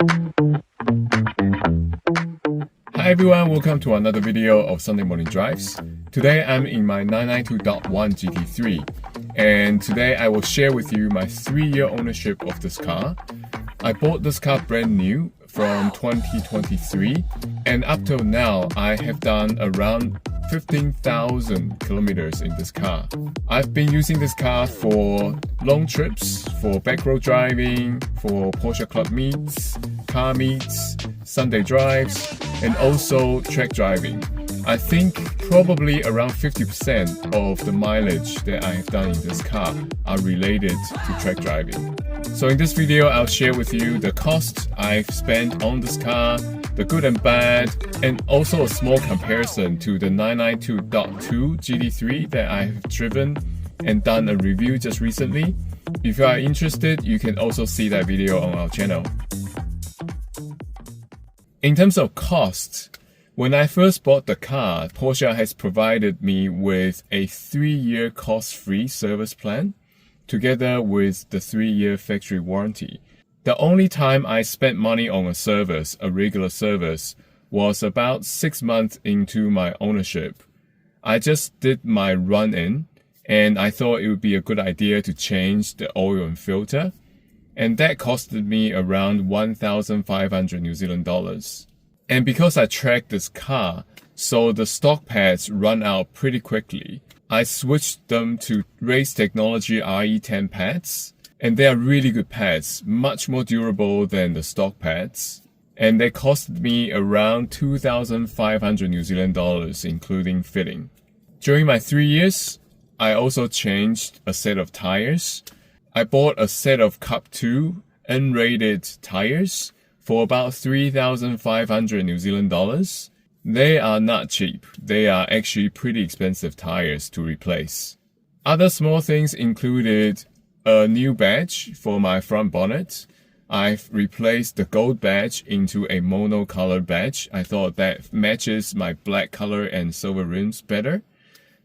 Hi everyone, welcome to another video of Sunday Morning Drives. Today I'm in my 992.1 GT3 and today I will share with you my 3-year ownership of this car. I bought this car brand new from 2023 and up till now I have done around 15,000 kilometers in this car. I've been using this car for long trips, for backroad driving, for Porsche club meets, car meets, Sunday drives, and also track driving. I think probably around 50% of the mileage that I have done in this car are related to track driving. So in this video, I'll share with you the cost I've spent on this car, the good and bad, and also a small comparison to the 992.2 GT3 that I have driven and done a review just recently. If you are interested, you can also see that video on our channel. In terms of cost, when I first bought the car, Porsche has provided me with a 3-year cost-free service plan, together with the 3-year factory warranty. The only time I spent money on a service, a regular service, was about 6 months into my ownership. I just did my run-in, and I thought it would be a good idea to change the oil and filter, and that costed me around 1,500 New Zealand dollars. And because I tracked this car, so the stock pads run out pretty quickly, I switched them to Race Technology RE10 pads, and they are really good pads, much more durable than the stock pads. And they costed me around 2,500 New Zealand dollars, including fitting. During my 3 years, I also changed a set of tires. I bought a set of Cup 2 unrated tires for about 3,500 New Zealand dollars. They are not cheap. They are actually pretty expensive tires to replace. Other small things included a new badge for my front bonnet. I've replaced the gold badge into a mono-colored badge. I thought that matches my black color and silver rims better.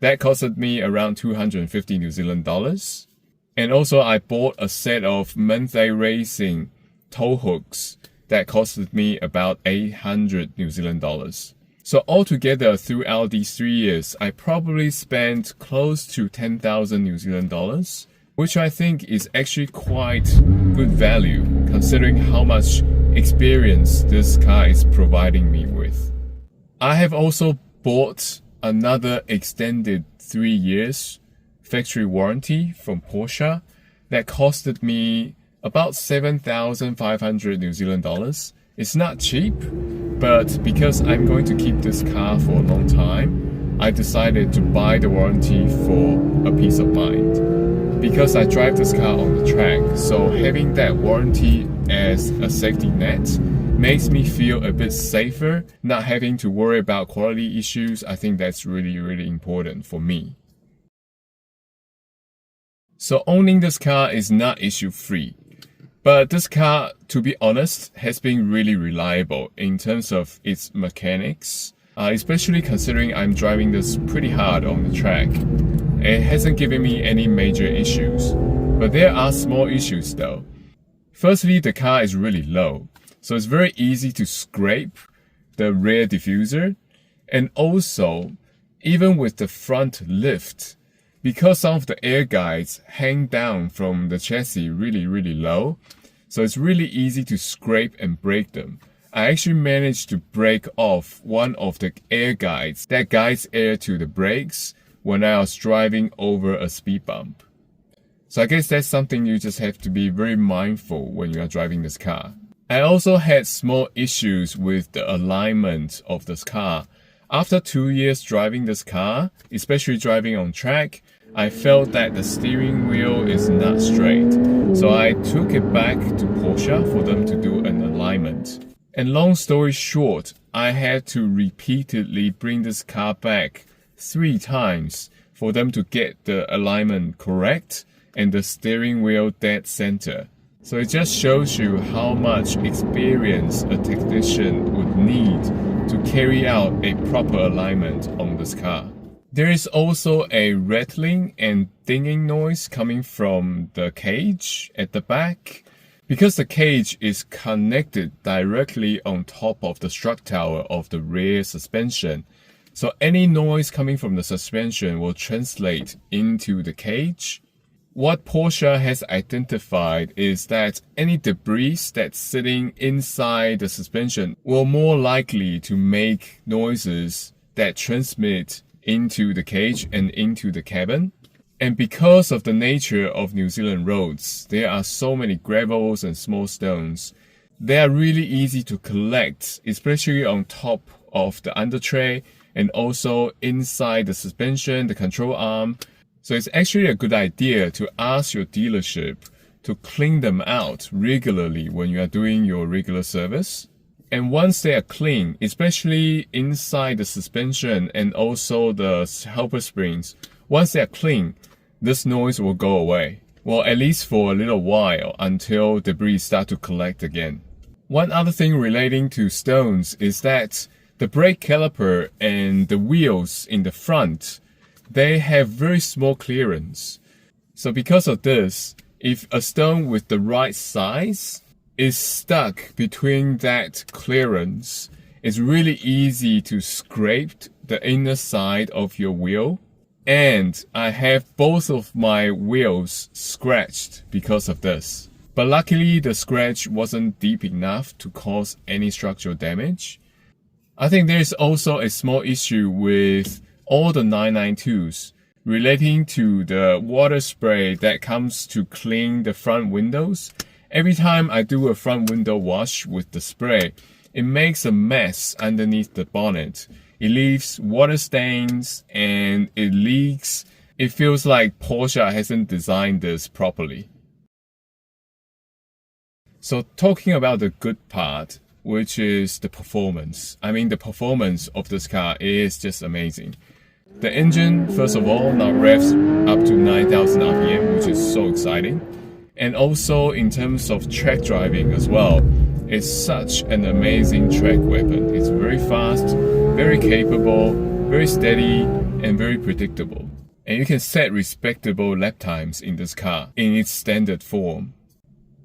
That costed me around 250 New Zealand dollars. And also I bought a set of Monthly Racing tow hooks that costed me about 800 New Zealand dollars. So altogether throughout these 3 years, I probably spent close to 10,000 New Zealand dollars, which I think is actually quite good value considering how much experience this car is providing me with. I have also bought another extended 3 years factory warranty from Porsche that costed me about 7,500 New Zealand dollars. It's not cheap, but because I'm going to keep this car for a long time, I decided to buy the warranty for a peace of mind. Because I drive this car on the track, so having that warranty as a safety net makes me feel a bit safer, not having to worry about quality issues. I think that's really important for me. So owning this car is not issue-free. But this car, to be honest, has been really reliable in terms of its mechanics, especially considering I'm driving this pretty hard on the track. It hasn't given me any major issues, but there are small issues though. Firstly, the car is really low, so it's very easy to scrape the rear diffuser, and also, even with the front lift, because some of the air guides hang down from the chassis really low, so it's really easy to scrape and break them. I actually managed to break off one of the air guides that guides air to the brakes when I was driving over a speed bump. So I guess that's something you just have to be very mindful when you are driving this car. I also had small issues with the alignment of this car. After 2 years driving this car, especially driving on track, I felt that the steering wheel is not straight. So I took it back to Porsche for them to do an alignment. And long story short, I had to repeatedly bring this car back 3 times for them to get the alignment correct and the steering wheel dead center. So it just shows you how much experience a technician would need to carry out a proper alignment on this car. There is also a rattling and dinging noise coming from the cage at the back. Because the cage is connected directly on top of the strut tower of the rear suspension, so any noise coming from the suspension will translate into the cage. What Porsche has identified is that any debris that's sitting inside the suspension will more likely to make noises that transmit into the cage and into the cabin. And because of the nature of New Zealand roads, there are so many gravels and small stones. They are really easy to collect, especially on top of the undertray and also inside the suspension, the control arm. So it's actually a good idea to ask your dealership to clean them out regularly when you are doing your regular service. And once they are clean, especially inside the suspension and also the helper springs, once they are clean, this noise will go away. Well, at least for a little while until debris start to collect again. One other thing relating to stones is that the brake caliper and the wheels in the front, they have very small clearance. So because of this, if a stone with the right size is stuck between that clearance, it's really easy to scrape the inner side of your wheel. And I have both of my wheels scratched because of this. But luckily the scratch wasn't deep enough to cause any structural damage. I think there's also a small issue with all the 992s relating to the water spray that comes to clean the front windows. Every time I do a front window wash with the spray, it makes a mess underneath the bonnet. It leaves water stains and it leaks. It feels like Porsche hasn't designed this properly. So talking about the good part, which is the performance. I mean, the performance of this car is just amazing. The engine, first of all, now revs up to 9,000 RPM, which is so exciting. And also in terms of track driving as well, it's such an amazing track weapon. It's very fast, very capable, very steady, and very predictable. And you can set respectable lap times in this car in its standard form.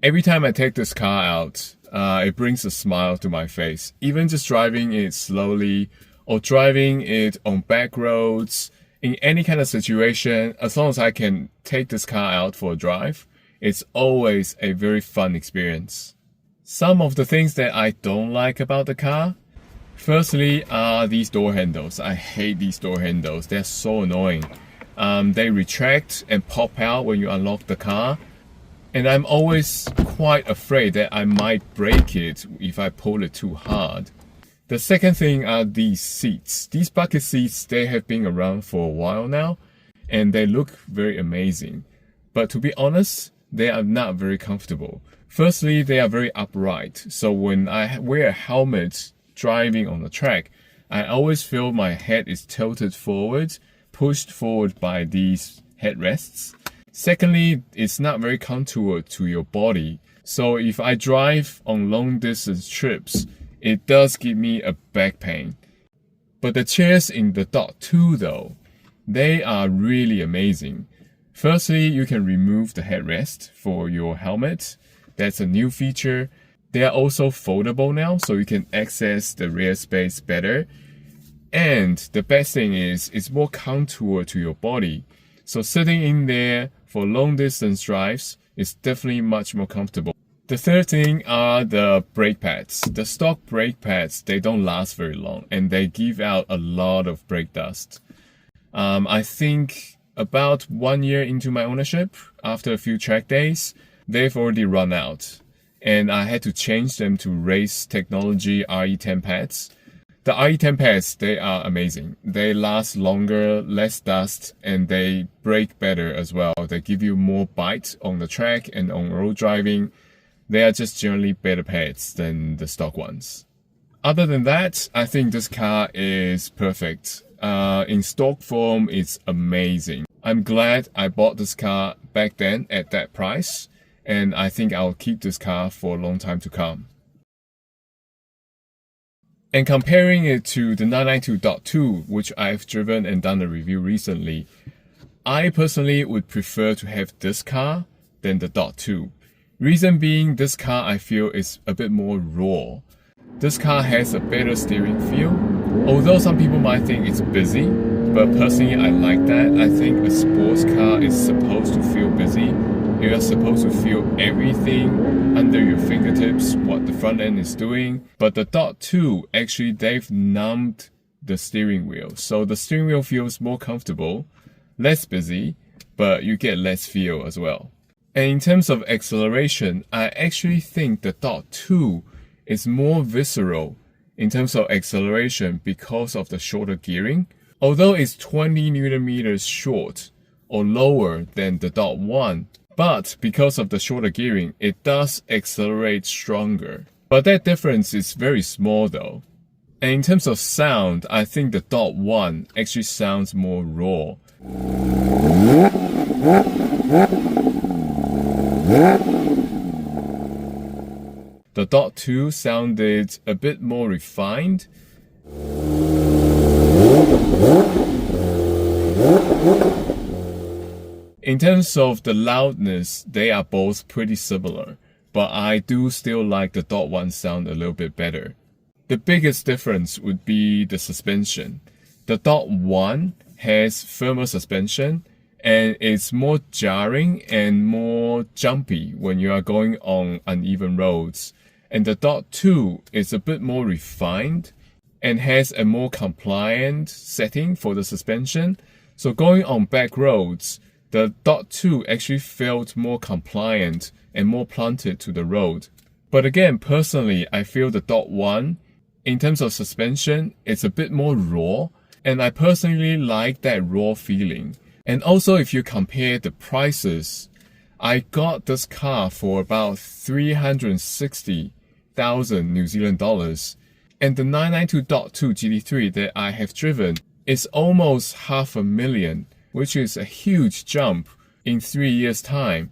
Every time I take this car out, it brings a smile to my face. Even just driving it slowly or driving it on back roads, in any kind of situation, as long as I can take this car out for a drive, it's always a very fun experience. Some of the things that I don't like about the car, firstly are these door handles. I hate these door handles. They're so annoying. They retract and pop out when you unlock the car. And I'm always quite afraid that I might break it if I pull it too hard. The second thing are these seats. These bucket seats, they have been around for a while now, and they look very amazing. But to be honest, they are not very comfortable. Firstly, they are very upright. So when I wear a helmet driving on the track, I always feel my head is tilted forward, pushed forward by these headrests. Secondly, it's not very contoured to your body. So if I drive on long distance trips, it does give me a back pain. But the chairs in the Dot 2 though, they are really amazing. Firstly, you can remove the headrest for your helmet. That's a new feature. They are also foldable now, so you can access the rear space better. And the best thing is, it's more contoured to your body. So sitting in there for long distance drives is definitely much more comfortable. The third thing are the brake pads. The stock brake pads, they don't last very long and they give out a lot of brake dust. I think about 1 year into my ownership, after a few track days, they've already run out. And I had to change them to race technology RE10 pads. The RE10 pads, they are amazing. They last longer, less dust, and they brake better as well. They give you more bite on the track and on road driving. They are just generally better pads than the stock ones. Other than that, I think this car is perfect. In stock form, it's amazing. I'm glad I bought this car back then at that price, and I think I'll keep this car for a long time to come. And comparing it to the 992.2, which I've driven and done a review recently, I personally would prefer to have this car than the Dot 2. Reason being, this car I feel is a bit more raw. This car has a better steering feel. Although some people might think it's busy, but personally I like that. I think a sports car is supposed to feel busy. You are supposed to feel everything under your fingertips, what the front end is doing. But the Dot 2, actually they've numbed the steering wheel. So the steering wheel feels more comfortable, less busy, but you get less feel as well. And in terms of acceleration, I actually think the Dot 2 is more visceral in terms of acceleration because of the shorter gearing. Although it's 20 newton-meters short or lower than the Dot 1, but because of the shorter gearing, it does accelerate stronger. But that difference is very small though. And in terms of sound, I think the Dot 1 actually sounds more raw. The Dot 2 sounded a bit more refined. In terms of the loudness, they are both pretty similar, but I do still like the Dot 1 sound a little bit better. The biggest difference would be the suspension. The Dot 1 has firmer suspension, and it's more jarring and more jumpy when you are going on uneven roads. And the Dot 2 is a bit more refined and has a more compliant setting for the suspension. So going on back roads, the Dot 2 actually felt more compliant and more planted to the road. But again, personally, I feel the Dot 1, in terms of suspension, it's a bit more raw, and I personally like that raw feeling. And also, if you compare the prices, I got this car for about 360,000 New Zealand dollars, and the 992.2 GT3 that I have driven is almost $500,000, which is a huge jump in 3 years' time.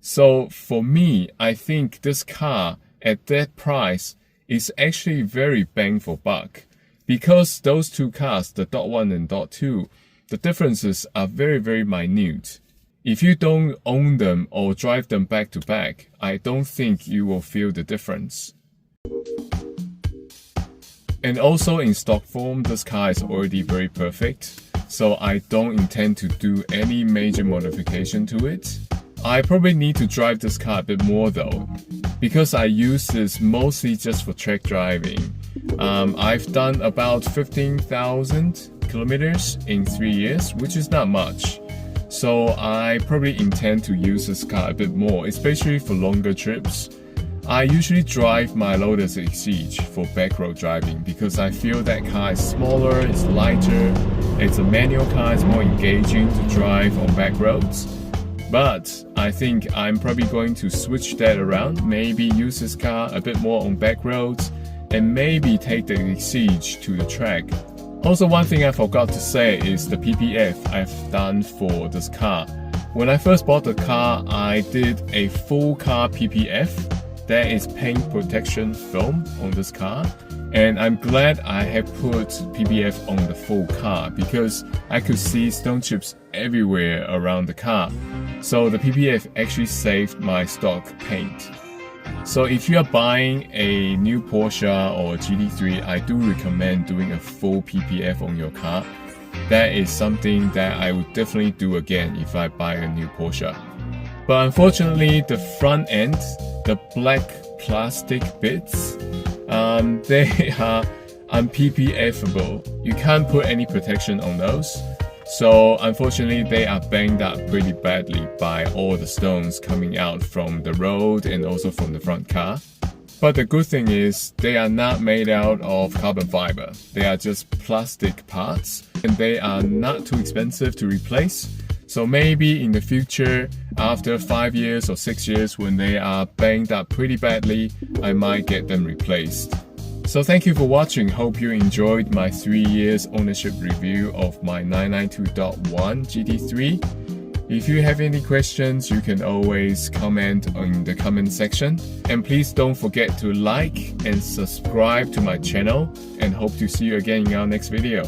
So for me, I think this car at that price is actually very bang for buck, because those two cars, the Dot 1 and Dot 2, the differences are very, very minute. If you don't own them or drive them back to back, I don't think you will feel the difference. And also in stock form, this car is already very perfect, so I don't intend to do any major modification to it. I probably need to drive this car a bit more though, because I use this mostly just for track driving. I've done about 15,000 kilometers in 3 years, which is not much. So I probably intend to use this car a bit more, especially for longer trips. I usually drive my Lotus Exige for backroad driving because I feel that car is smaller, it's lighter, it's a manual car, it's more engaging to drive on back roads. But I think I'm probably going to switch that around, maybe use this car a bit more on back roads, and maybe take the Exige to the track. Also, one thing I forgot to say is the PPF I've done for this car. When I first bought the car, I did a full car PPF. There is paint protection film on this car, and I'm glad I have put PPF on the full car because I could see stone chips everywhere around the car. So the PPF actually saved my stock paint. So if you are buying a new Porsche or GT3, I do recommend doing a full PPF on your car. That is something that I would definitely do again if I buy a new Porsche. But unfortunately, the front end, the black plastic bits, they are un-PPFable. You can't put any protection on those. So unfortunately, they are banged up pretty badly by all the stones coming out from the road and also from the front car. But the good thing is, they are not made out of carbon fiber. They are just plastic parts, and they are not too expensive to replace. So maybe in the future, after 5 years or 6 years, when they are banged up pretty badly, I might get them replaced. So thank you for watching. Hope you enjoyed my 3 years ownership review of my 992.1 GT3. If you have any questions, you can always comment in the comment section. And please don't forget to like and subscribe to my channel, and hope to see you again in our next video.